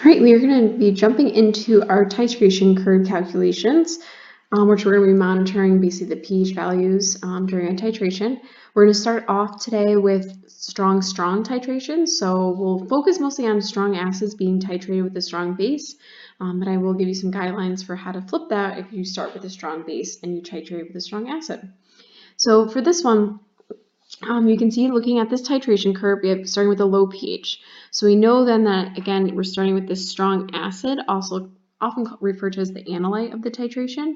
All right, we are going to be jumping into our titration curve calculations, which we're going to be monitoring basically the pH values during our titration. We're going to start off today with strong titration. So we'll focus mostly on strong acids being titrated with a strong base, but I will give you some guidelines for how to flip that if you start with a strong base and you titrate with a strong acid. So for this one, you can see looking at this titration curve, we have starting with a low pH. So we know then that, again, we're starting with this strong acid, also often referred to as the analyte of the titration.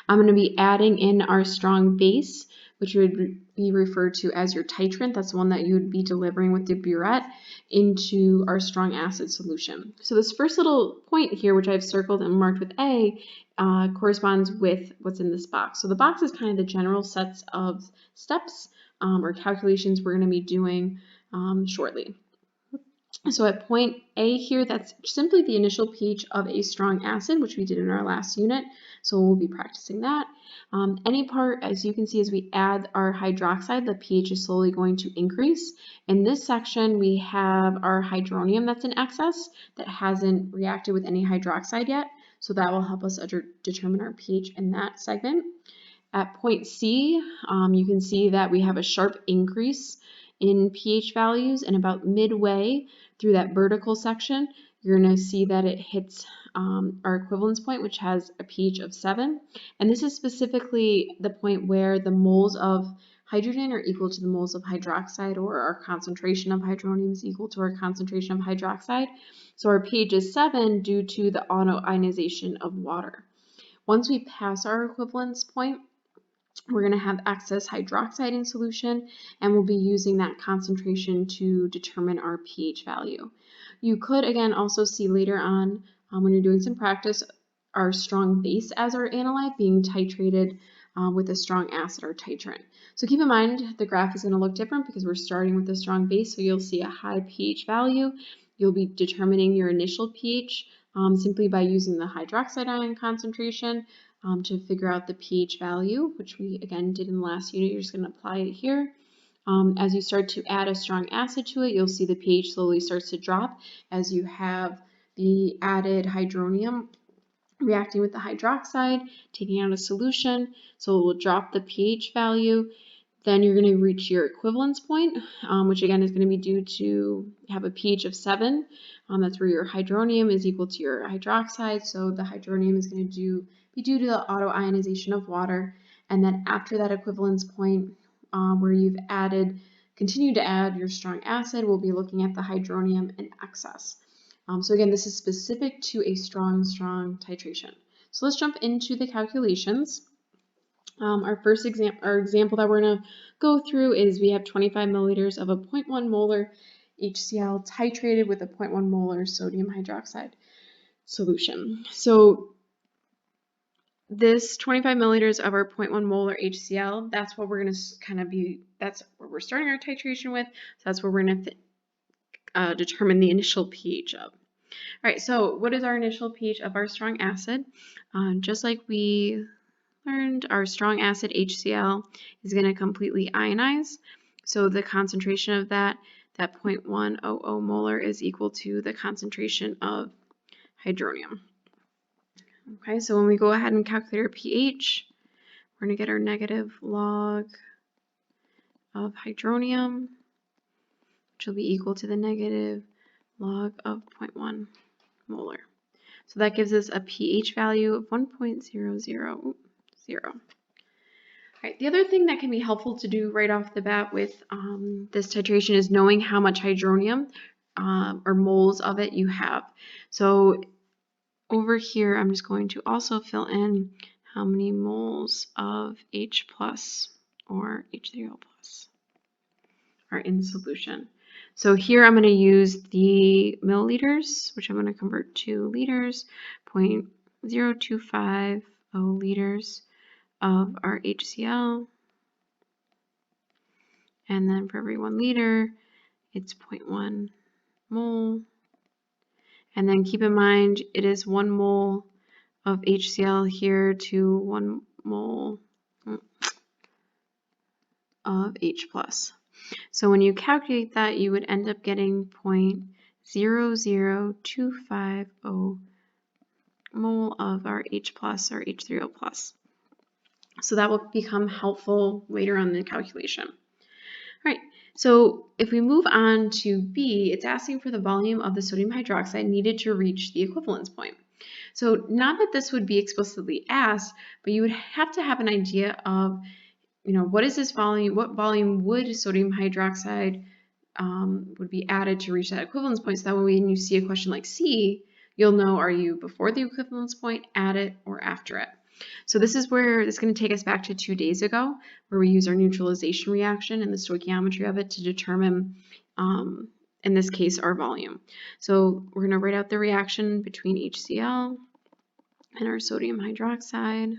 I'm going to be adding in our strong base, which would be referred to as your titrant. That's the one that you would be delivering with the burette into our strong acid solution. So this first little point here, which I've circled and marked with A, corresponds with what's in this box. So the box is kind of the general sets of steps or calculations we're going to be doing shortly. So at point A here, that's simply the initial pH of a strong acid, which we did in our last unit. So we'll be practicing that. Any part, as you can see, as we add our hydroxide, the pH is slowly going to increase. In this section, we have our hydronium that's in excess that hasn't reacted with any hydroxide yet. So that will help us determine our pH in that segment. At point C, you can see that we have a sharp increase in pH values, and about midway through that vertical section, you're going to see that it hits our equivalence point, which has a pH of 7. And this is specifically the point where the moles of hydrogen are equal to the moles of hydroxide, or our concentration of hydronium is equal to our concentration of hydroxide. So our pH is 7 due to the autoionization of water. Once we pass our equivalence point, we're going to have excess hydroxide in solution, and we'll be using that concentration to determine our pH value. You could, again, also see later on when you're doing some practice, our strong base as our analyte being titrated with a strong acid or titrant. So keep in mind the graph is going to look different because we're starting with a strong base, so you'll see a high pH value. You'll be determining your initial pH simply by using the hydroxide ion concentration to figure out the pH value, which we again did in the last unit. You're just going to apply it here. As you start to add a strong acid to it, you'll see the pH slowly starts to drop as you have the added hydronium reacting with the hydroxide, taking out a solution. So it will drop the pH value. Then you're going to reach your equivalence point, which again is going to be due to have a pH of 7. That's where your hydronium is equal to your hydroxide. So the hydronium is going to be due to the autoionization of water. And then after that equivalence point, where you've continued to add your strong acid, we'll be looking at the hydronium in excess. So again, this is specific to a strong titration. So let's jump into the calculations. Our first example that we're going to go through is we have 25 milliliters of a 0.1 molar HCl titrated with a 0.1 molar sodium hydroxide solution. So this 25 milliliters of our 0.1 molar HCl, that's what we're going to that's what we're starting our titration with. So that's where we're going to determine the initial pH of. All right, so what is our initial pH of our strong acid? Just like we learned, our strong acid HCl is going to completely ionize. So the concentration of that 0.100 molar is equal to the concentration of hydronium. Okay, so when we go ahead and calculate our pH, we're going to get our negative log of hydronium, which will be equal to the negative log of 0.1 molar. So that gives us a pH value of 1.000. Right, the other thing that can be helpful to do right off the bat with this titration is knowing how much hydronium or moles of it you have. So over here, I'm just going to also fill in how many moles of H plus or H3O plus are in solution. So here I'm going to use the milliliters, which I'm going to convert to liters, 0.0250 liters of our HCl. And then for every 1 liter, it's 0.1 mole. And then keep in mind, it is 1 mole of HCl here to 1 mole of H plus. So when you calculate that, you would end up getting 0.00250 mole of our H plus or H3O plus. So that will become helpful later on in the calculation. All right, so if we move on to B, it's asking for the volume of the sodium hydroxide needed to reach the equivalence point. So not that this would be explicitly asked, but you would have to have an idea of, what is this volume? What volume would sodium hydroxide would be added to reach that equivalence point? So that way when you see a question like C, you'll know, are you before the equivalence point, at it, or after it? So this is where it's going to take us back to 2 days ago, where we use our neutralization reaction and the stoichiometry of it to determine, in this case, our volume. So we're going to write out the reaction between HCl and our sodium hydroxide.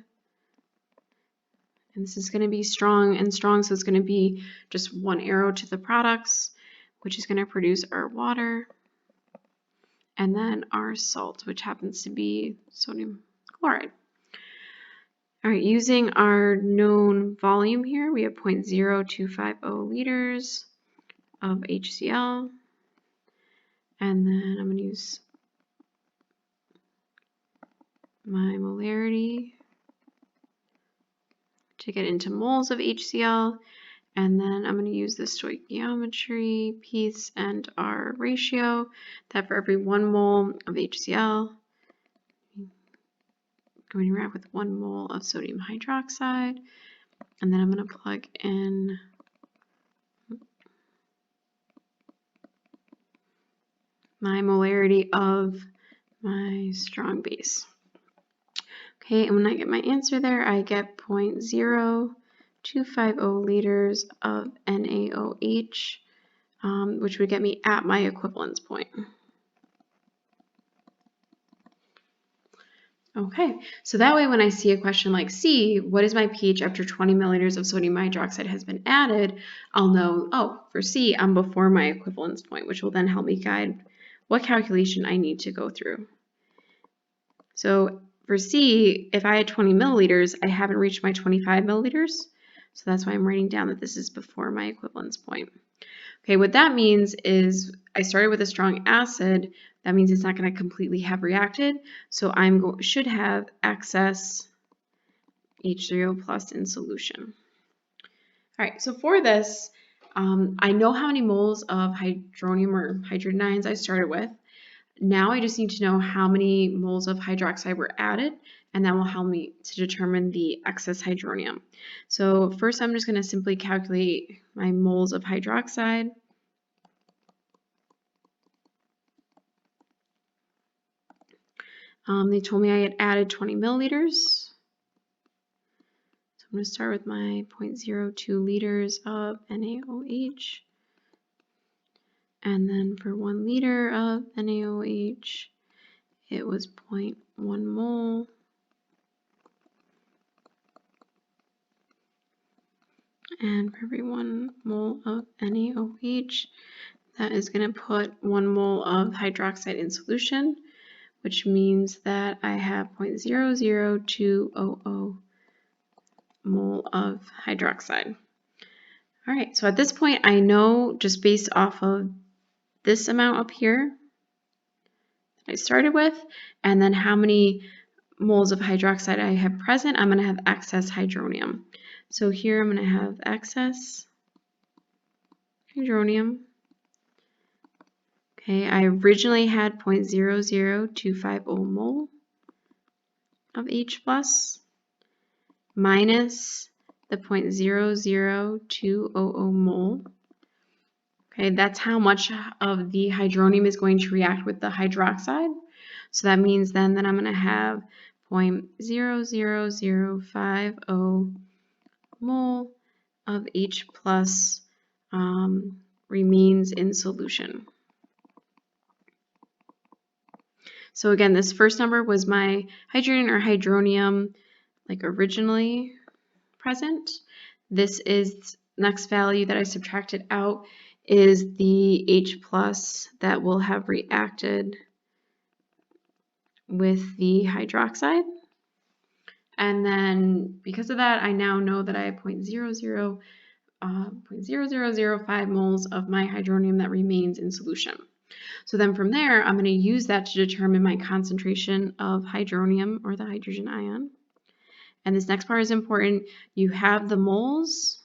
And this is going to be strong and strong, so it's going to be just one arrow to the products, which is going to produce our water, and then our salt, which happens to be sodium chloride. All right, using our known volume here, we have 0.0250 liters of HCl, and then I'm going to use my molarity to get into moles of HCl, and then I'm going to use the stoichiometry piece and our ratio that for every 1 mole of HCl, I'm going to react with 1 mole of sodium hydroxide, and then I'm going to plug in my molarity of my strong base. Okay, and when I get my answer there, I get 0.0250 liters of NaOH, which would get me at my equivalence point. Okay, so that way when I see a question like C, what is my pH after 20 milliliters of sodium hydroxide has been added, I'll know, oh, for C, I'm before my equivalence point, which will then help me guide what calculation I need to go through. So for C, if I had 20 milliliters, I haven't reached my 25 milliliters. So that's why I'm writing down that this is before my equivalence point. Okay, what that means is I started with a strong acid. That means it's not going to completely have reacted. So I should have excess H3O plus in solution. All right, so for this, I know how many moles of hydronium or hydrogen ions I started with. Now I just need to know how many moles of hydroxide were added, and that will help me to determine the excess hydronium. So first I'm just going to simply calculate my moles of hydroxide. They told me I had added 20 milliliters. So I'm going to start with my 0.02 liters of NaOH. And then for 1 liter of NaOH, it was 0.1 mole. And for every 1 mole of NaOH, that is going to put 1 mole of hydroxide in solution, which means that I have 0.00200 mole of hydroxide. All right, so at this point, I know just based off of this amount up here that I started with, and then how many moles of hydroxide I have present, I'm going to have excess hydronium. So here I'm going to have excess hydronium. Okay, I originally had 0.00250 mole of H plus minus the 0.00200 mole. Okay, that's how much of the hydronium is going to react with the hydroxide. So that means then that I'm going to have 0.00050 mole of H plus remains in solution. So again, this first number was my hydrogen or hydronium, like originally present. This is next value that I subtracted out is the H plus that will have reacted with the hydroxide. And then because of that, I now know that I have 0.0005 moles of my hydronium that remains in solution. So then from there, I'm going to use that to determine my concentration of hydronium, or the hydrogen ion. And this next part is important. You have the moles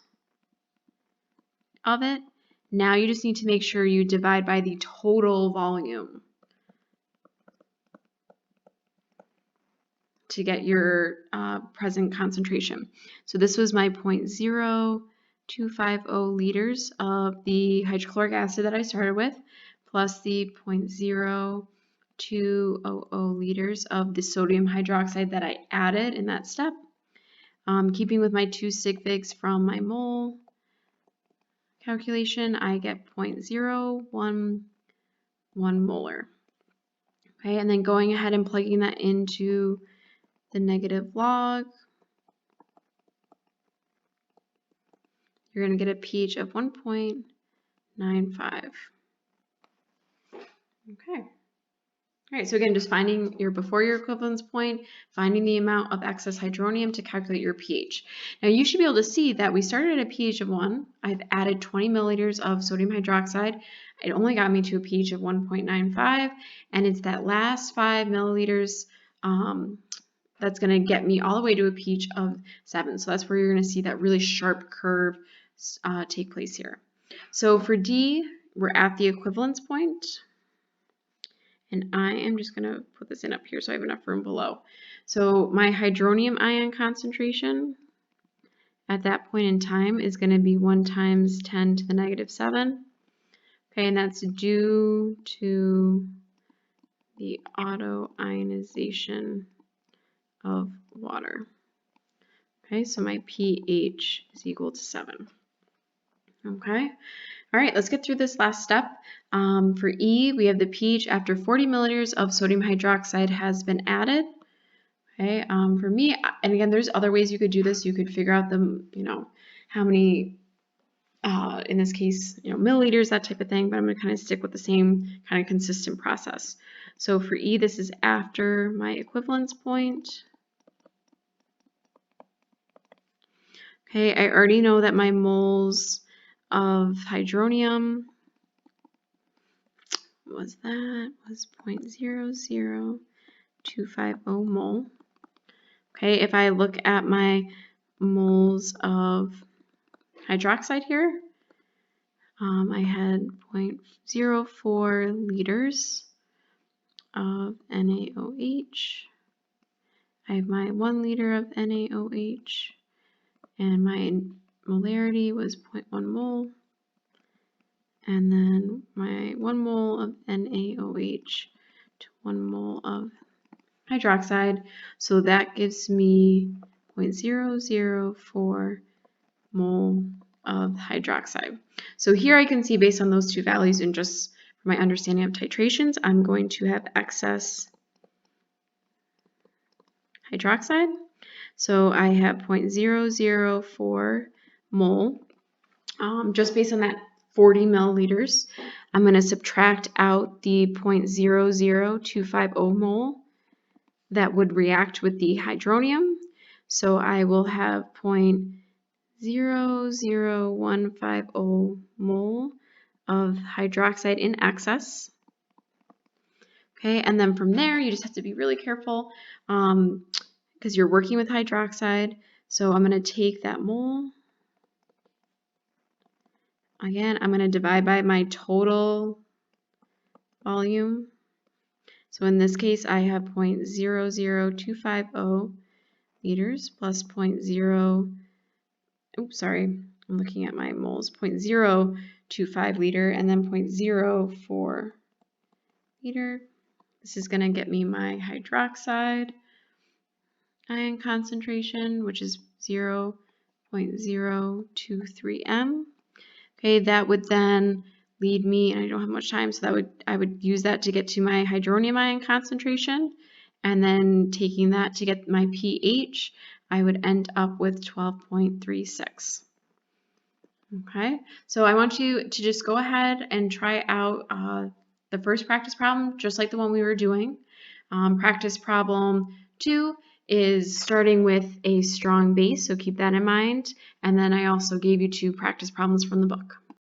of it. Now you just need to make sure you divide by the total volume to get your present concentration. So this was my 0.0250 liters of the hydrochloric acid that I started with, plus the 0.0200 liters of the sodium hydroxide that I added in that step. Keeping with my 2 sig figs from my mole calculation, I get 0.011 molar. Okay, and then going ahead and plugging that into the negative log, you're going to get a pH of 1.95. Okay. All right, so again, just finding before your equivalence point, finding the amount of excess hydronium to calculate your pH. Now you should be able to see that we started at a pH of 1. I've added 20 milliliters of sodium hydroxide. It only got me to a pH of 1.95, and it's that last 5 milliliters that's going to get me all the way to a pH of 7. So that's where you're going to see that really sharp curve take place here. So for D, we're at the equivalence point. And I am just going to put this in up here so I have enough room below. So my hydronium ion concentration at that point in time is going to be 1 times 10 to the negative 7. Okay, and that's due to the autoionization of water. Okay, so my pH is equal to 7. Okay. All right, let's get through this last step. For E, we have the pH after 40 milliliters of sodium hydroxide has been added. Okay, for me, and again, there's other ways you could do this. You could figure out how many, in this case, milliliters, that type of thing, but I'm going to kind of stick with the same kind of consistent process. So for E, this is after my equivalence point. Okay, I already know that my moles of hydronium was 0.00250 mole. Okay, if I look at my moles of hydroxide here, I had 0.04 liters of NaOH. I have my 1 liter of NaOH, and my molarity was 0.1 mole. And then my 1 mole of NaOH to 1 mole of hydroxide. So that gives me 0.004 mole of hydroxide. So here I can see, based on those two values and just for my understanding of titrations, I'm going to have excess hydroxide. So I have 0.004 mole. Just based on that 40 milliliters, I'm going to subtract out the 0.00250 mole that would react with the hydronium. So I will have 0.00150 mole of hydroxide in excess. Okay, and then from there, you just have to be really careful because you're working with hydroxide. So I'm going to take that mole. Again, I'm going to divide by my total volume. So in this case, I have 0.00250 liters plus 0.0, oops, sorry, I'm looking at my moles, 0.025 liter and then 0.04 liter. This is going to get me my hydroxide ion concentration, which is 0.023 m. Okay, that would then lead me, and I don't have much time, so I would use that to get to my hydronium ion concentration, and then taking that to get my pH, I would end up with 12.36. Okay, so I want you to just go ahead and try out the first practice problem, just like the one we were doing. Practice problem 2 is starting with a strong base, so keep that in mind. And then I also gave you 2 practice problems from the book.